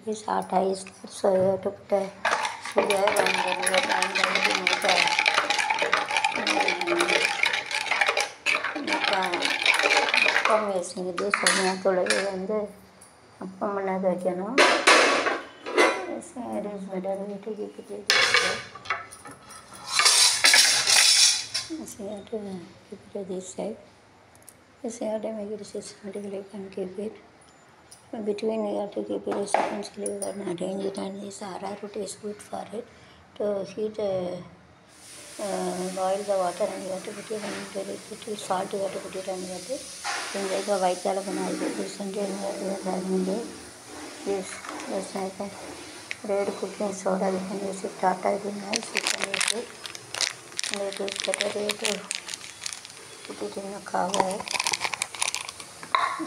is atta is there, so you have to put a sugar and then you have to make அப்பம் வேசிங்குது சோனியாத்தோடது வந்து அப்பம் பண்ணாத வைக்கணும். It is better way to keep it this way. So you have to keep it this side. So you have to make it systematically and keep it. Between you have to keep it sequentially, you can arrange it, and this arrowroot is good for it to heat boil the water, and you have to put it and put it salt, you have to put it and you have to enjoy the white alcohol. This and you have to arrange this like a red cooking soda, you can use it. Tata is nice, you can use it. And it is better way to put it in a cover.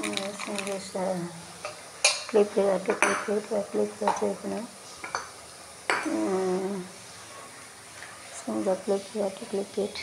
Using this clip, you have to clip it, using the clip, you have to clip it.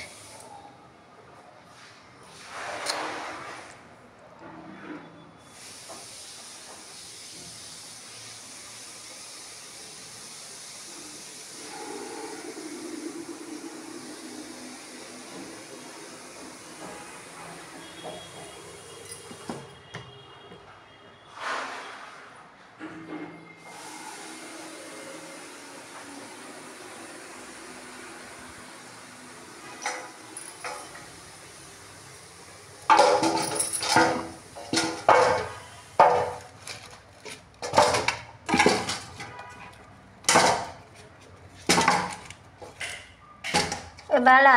Bala,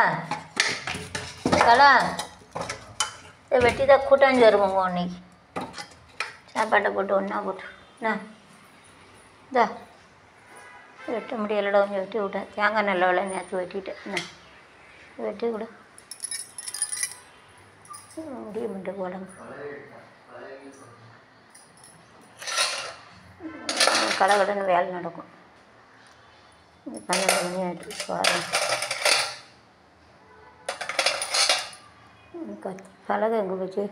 வெட்டி தான் கூட்டாஞ்சு வருவோங்க அன்னைக்கு சாப்பாட்டை போட்டு ஒன்றா போட்டு என்ன இதா வெட்ட முடியலடா, கொஞ்சம் வெட்டி விட்டேன். தேங்காய் நல்ல வேலை நேற்று வெட்டிட்டேன். என்ன வெட்டி விட முடிய மட்டும் போடங்க. கடகடன்னு வேலை நடக்கும். 12 மணி ஆகிட்டு வரேன். பலகை எங்கே போச்சு?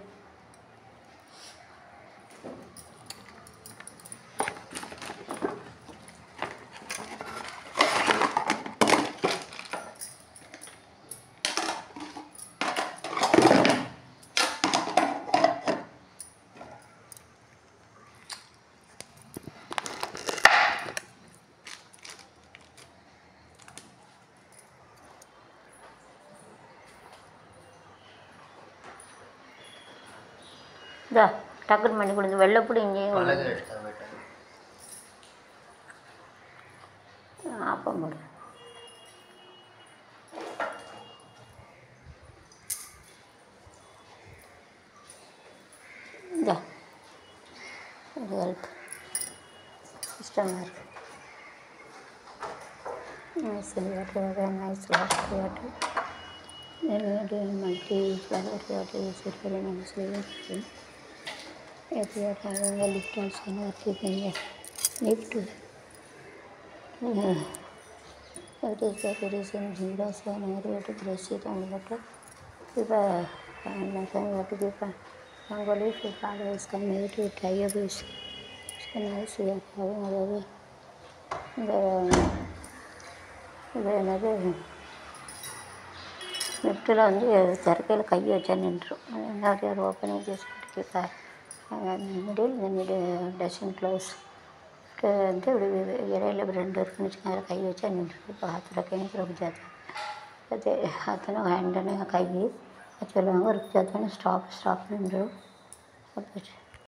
இதா டக்குன்னு பண்ணி கொடுங்க. வெள்ளைப்பூடி இங்கேயும் ஆப்பம் போடு. இதா இது ஹெல்ப் இஷ்டமாக இருக்குது. சரி water nice water water multi flower water is very nicely water. If you are having a lift also not keeping a lift, that is the reason zero so now you have to brush it and you have to keep a and then you have to keep a Rangoli if you always come here to try your best. So nice we are having another another லிஃப்ட்டில் வந்து திறக்கையில் கை வச்சா நின்றுடும். now you are opening this keep middle இந்த dozen close வந்து இப்படி இறையில் 2 இருக்குன்னு வச்சுக்கோங்க. கை வச்சா நின்று பாத்திரக்கேன்னு ருக் அது அத்தனை ஹேண்டனு கை சொல்லுவாங்க ருக் ஜாத்தானு ஸ்டாப் நின்று அப்போ